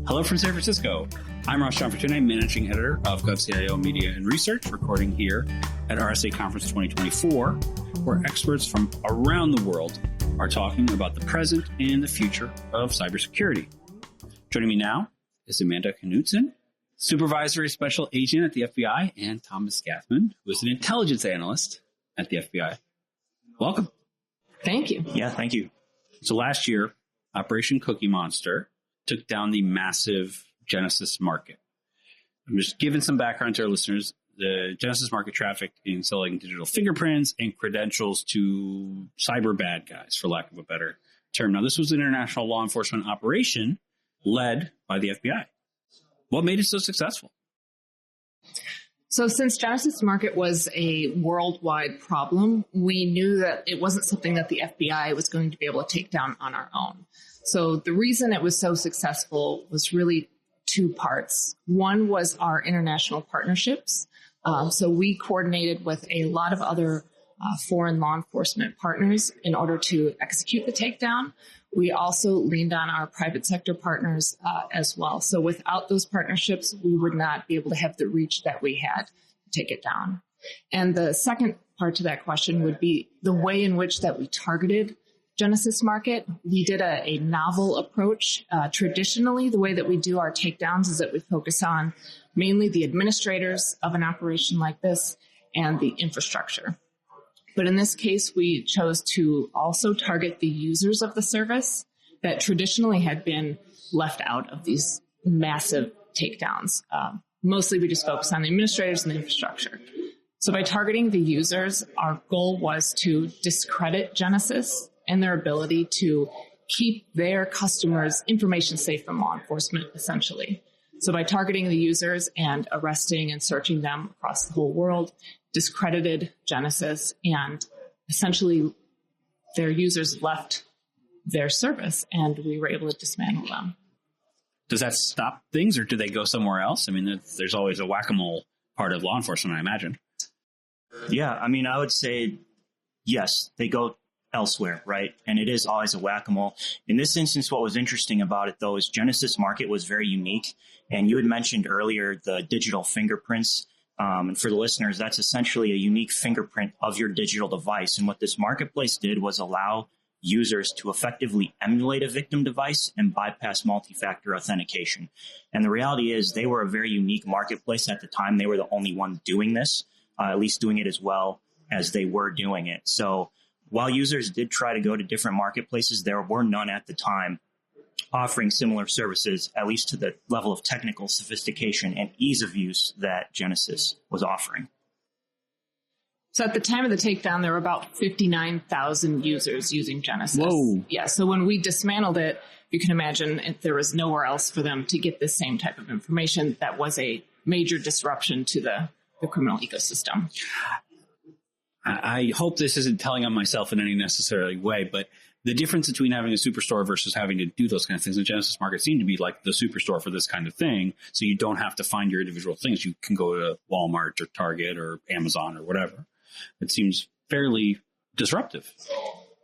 Hello from San Francisco. I'm Ross John Fortune, managing editor of GovCIO Media and Research, recording here at RSA Conference 2024, where experts from around the world are talking about the present and the future of cybersecurity. Joining me now is Amanda Knutson, Supervisory Special Agent at the FBI, and Thomas Gathman, who is an intelligence analyst at the FBI. Welcome. Thank you. Yeah, thank you. So last year, Operation Cookie Monster took down the massive Genesis market. I'm just giving some background to our listeners. The Genesis market trafficked in selling digital fingerprints and credentials to cyber bad guys, for lack of a better term. Now, this was an international law enforcement operation led by the FBI. What made it so successful? So since Genesis market was a worldwide problem, we knew that it wasn't something that the FBI was going to be able to take down on our own. So the reason it was so successful was really two parts. One was our international partnerships. So we coordinated with a lot of other foreign law enforcement partners in order to execute the takedown. We also leaned on our private sector partners as well. So without those partnerships, we would not be able to have the reach that we had to take it down. And the second part to that question would be the way in which that we targeted Genesis market. We did a novel approach. Traditionally, the way that we do our takedowns is that we focus on mainly the administrators of an operation like this and the infrastructure. But in this case, we chose to also target the users of the service that traditionally had been left out of these massive takedowns. Mostly we just focus on the administrators and the infrastructure. So by targeting the users, our goal was to discredit Genesis and their ability to keep their customers' information safe from law enforcement, essentially. So by targeting the users and arresting and searching them across the whole world, discredited Genesis, and essentially their users left their service and we were able to dismantle them. Does that stop things or do they go somewhere else? I mean, there's always a whack-a-mole part of law enforcement, I imagine. Yeah, I mean, I would say, yes, they go elsewhere, right? And it is always a whack-a-mole. In this instance, what was interesting about it, though, is Genesis market was very unique. And you had mentioned earlier the digital fingerprints. And for the listeners, that's essentially a unique fingerprint of your digital device. And what this marketplace did was allow users to effectively emulate a victim device and bypass multi-factor authentication. And the reality is they were a very unique marketplace at the time. They were the only one doing this, at least doing it as well as they were doing it. So while users did try to go to different marketplaces, there were none at the time offering similar services, at least to the level of technical sophistication and ease of use that Genesis was offering. So at the time of the takedown, there were about 59,000 users using Genesis. Whoa. Yeah, so when we dismantled it, you can imagine if there was nowhere else for them to get the same type of information. That was a major disruption to the criminal ecosystem. I hope this isn't telling on myself in any necessary way, but the difference between having a superstore versus having to do those kind of things in the Genesis market seemed to be like the superstore for this kind of thing. So you don't have to find your individual things. You can go to Walmart or Target or Amazon or whatever. It seems fairly disruptive.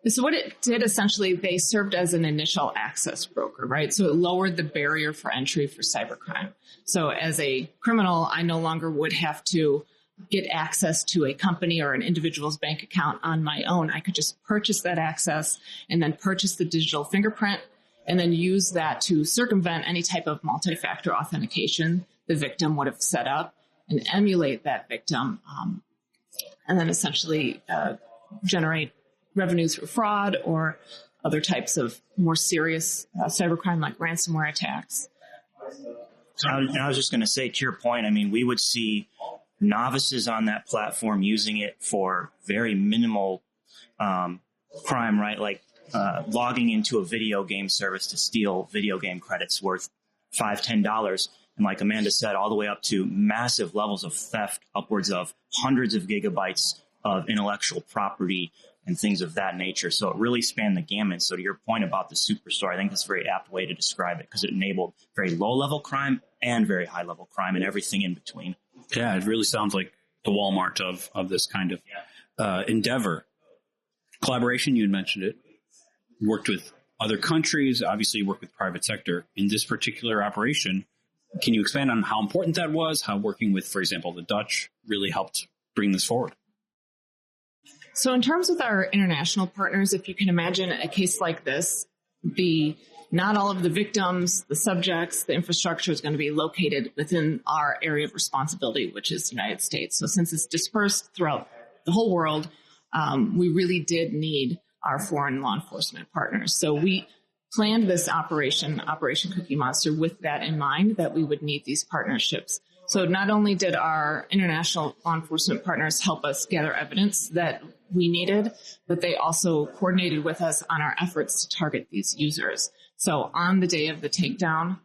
So what it did, essentially, they served as an initial access broker, right? So it lowered the barrier for entry for cybercrime. So as a criminal, I no longer would have to get access to a company or an individual's bank account on my own. I could just purchase that access and then purchase the digital fingerprint and then use that to circumvent any type of multi-factor authentication the victim would have set up and emulate that victim, and then essentially generate revenue through fraud or other types of more serious cybercrime like ransomware attacks. I was just going to say, to your point, I mean, we would see novices on that platform using it for very minimal crime, right? Like logging into a video game service to steal video game credits worth $5, $10. And like Amanda said, all the way up to massive levels of theft, upwards of hundreds of gigabytes of intellectual property and things of that nature. So it really spanned the gamut. So to your point about the superstore, I think that's a very apt way to describe it because it enabled very low-level crime and very high-level crime and everything in between. Yeah, it really sounds like the Walmart of this kind of endeavor. Collaboration, you had mentioned it. Worked with other countries. Obviously, you work with private sector. In this particular operation, can you expand on how important that was, how working with, for example, the Dutch really helped bring this forward? So in terms of our international partners, if you can imagine a case like this, not all of the victims, the subjects, the infrastructure is going to be located within our area of responsibility, which is the United States. So since it's dispersed throughout the whole world, we really did need our foreign law enforcement partners. So we planned this Operation Cookie Monster, with that in mind, that we would need these partnerships. So not only did our international law enforcement partners help us gather evidence that we needed, but they also coordinated with us on our efforts to target these users. So on the day of the takedown,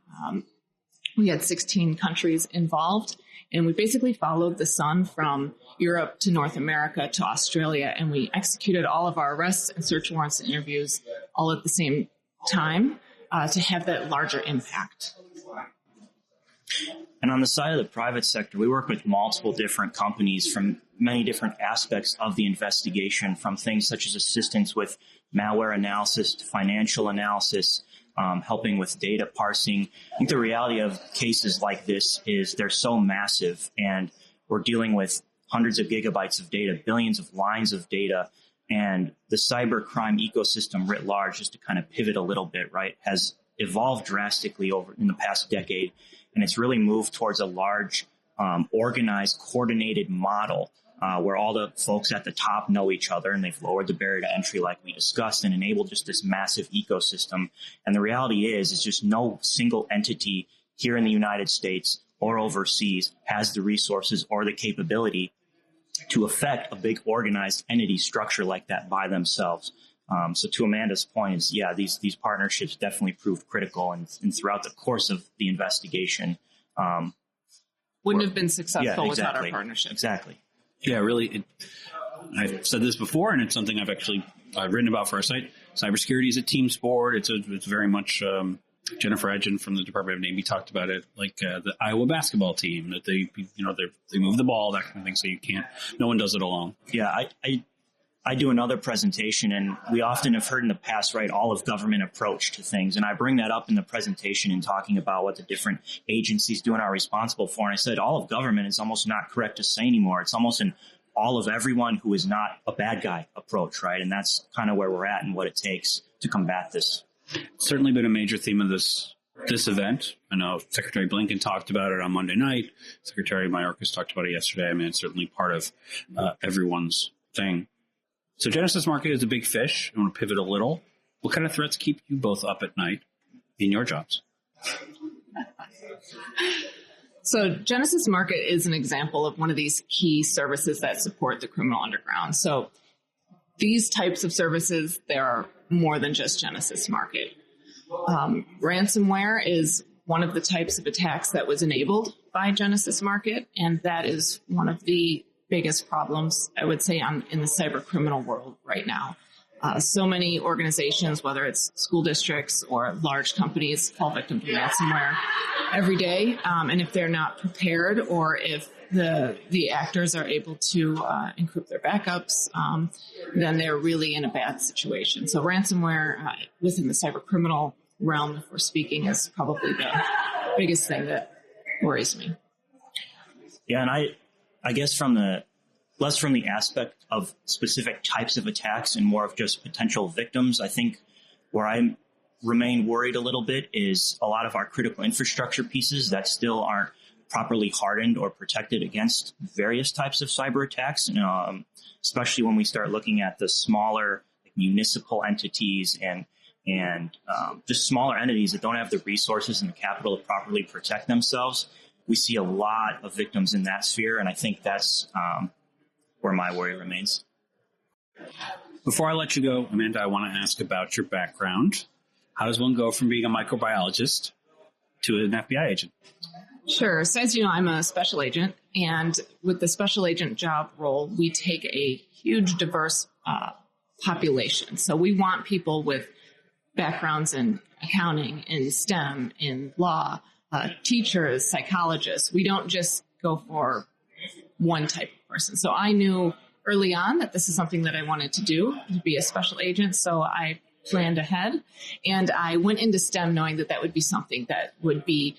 we had 16 countries involved, and we basically followed the sun from Europe to North America to Australia, and we executed all of our arrests and search warrants and interviews all at the same time to have that larger impact. And on the side of the private sector, we work with multiple different companies from many different aspects of the investigation, from things such as assistance with malware analysis to financial analysis, helping with data parsing. I think the reality of cases like this is they're so massive, and we're dealing with hundreds of gigabytes of data, billions of lines of data, and the cybercrime ecosystem writ large, just to kind of pivot a little bit, right, has evolved drastically over in the past decade. And it's really moved towards a large, organized, coordinated model where all the folks at the top know each other, and they've lowered the barrier to entry like we discussed and enabled just this massive ecosystem. And the reality is just no single entity here in the United States or overseas has the resources or the capability to affect a big organized entity structure like that by themselves. So to Amanda's point is, yeah, these partnerships definitely proved critical, and throughout the course of the investigation, wouldn't have been successful without our exactly, partnership. Exactly. Yeah, really. I've said this before, and it's something I've actually written about for our site. Cybersecurity is a team sport. It's very much. Jennifer Edgen from the Department of Navy talked about it, like the Iowa basketball team, that they move the ball, that kind of thing. So no one does it alone. Yeah, I do another presentation, and we often have heard in the past, right, all of government approach to things. And I bring that up in the presentation in talking about what the different agencies do and are responsible for. And I said all of government is almost not correct to say anymore. It's almost an all of everyone who is not a bad guy approach, right? And that's kind of where we're at and what it takes to combat this. It's certainly been a major theme of this event. I know Secretary Blinken talked about it on Monday night. Secretary Mayorkas talked about it yesterday. I mean, it's certainly part of everyone's thing. So Genesis Market is a big fish. I want to pivot a little. What kind of threats keep you both up at night in your jobs? So Genesis Market is an example of one of these key services that support the criminal underground. So these types of services, there are more than just Genesis Market. Ransomware is one of the types of attacks that was enabled by Genesis Market, and that is one of the biggest problems, I would say, in the cyber criminal world right now. So many organizations, whether it's school districts or large companies, fall victim to ransomware every day. And if they're not prepared, or if the actors are able to encrypt their backups, then they're really in a bad situation. So ransomware within the cyber criminal realm, if we're speaking, is probably the biggest thing that worries me. Yeah, and I guess less from the aspect of specific types of attacks and more of just potential victims, I think where I remain worried a little bit is a lot of our critical infrastructure pieces that still aren't properly hardened or protected against various types of cyber attacks, especially when we start looking at the smaller municipal entities and just smaller entities that don't have the resources and the capital to properly protect themselves. We see a lot of victims in that sphere, and I think that's where my worry remains. Before I let you go, Amanda, I want to ask about your background. How does one go from being a microbiologist to an FBI agent? Sure. So as you know, I'm a special agent, and with the special agent job role, we take a huge, diverse population. So we want people with backgrounds in accounting, in STEM, in law, teachers, psychologists. We don't just go for one type of person. So I knew early on that this is something that I wanted to do, to be a special agent. So I planned ahead. And I went into STEM knowing that that would be something that the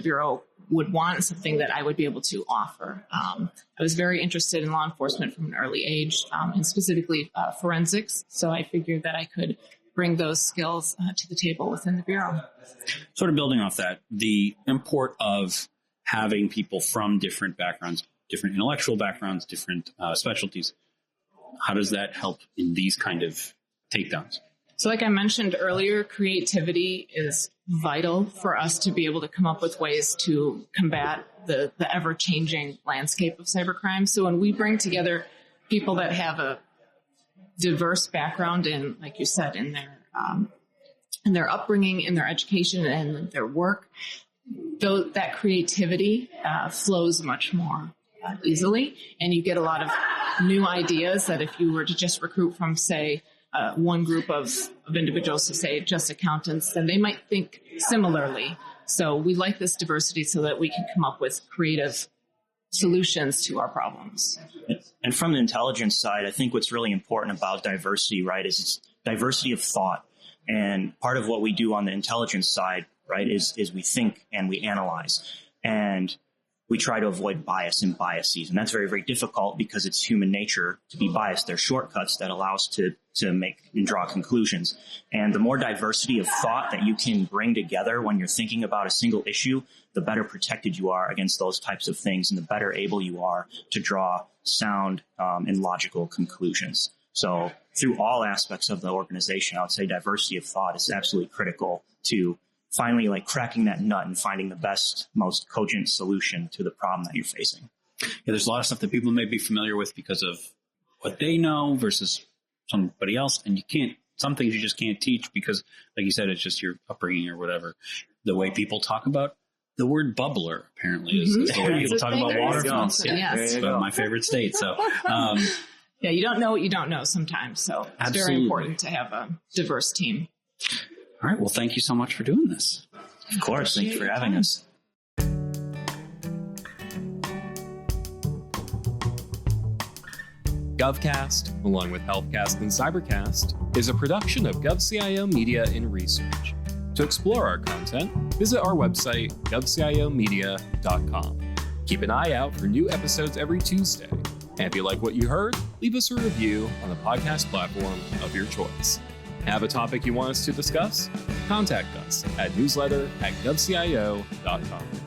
Bureau would want, something that I would be able to offer. I was very interested in law enforcement from an early age, and specifically forensics. So I figured that I could bring those skills to the table within the Bureau. Sort of building off that, the import of having people from different backgrounds, different intellectual backgrounds, different specialties, how does that help in these kind of takedowns? So like I mentioned earlier, creativity is vital for us to be able to come up with ways to combat the ever-changing landscape of cybercrime. So when we bring together people that have a diverse background in, like you said, in their upbringing, in their education, and their work, that creativity flows much more easily, and you get a lot of new ideas that if you were to just recruit from, say, one group of individuals, to say just accountants, then they might think similarly. So we like this diversity so that we can come up with creative solutions to our problems. And from the intelligence side, I think what's really important about diversity, right, is it's diversity of thought. And part of what we do on the intelligence side, right, is we think and we analyze. And we try to avoid bias and biases. And that's very, very difficult because it's human nature to be biased. There are shortcuts that allow us to make and draw conclusions. And the more diversity of thought that you can bring together when you're thinking about a single issue, the better protected you are against those types of things, and the better able you are to draw sound and logical conclusions. So through all aspects of the organization, I would say diversity of thought is absolutely critical to finally cracking that nut and finding the best, most cogent solution to the problem that you're facing. Yeah, there's a lot of stuff that people may be familiar with because of what they know versus somebody else. And some things you just can't teach because, like you said, it's just your upbringing or whatever. The way people talk about the word bubbler, apparently, is the way people talk about waterfalls. Yeah, it's my favorite state. So, yeah, you don't know what you don't know sometimes. So it's very important to have a diverse team. All right. Well, thank you so much for doing this. Of course. Thank you for having us. GovCast, along with HealthCast and Cybercast, is a production of GovCIO Media and Research. To explore our content, visit our website, govciomedia.com. Keep an eye out for new episodes every Tuesday. And if you like what you heard, leave us a review on the podcast platform of your choice. Have a topic you want us to discuss? Contact us at newsletter@govcio.com.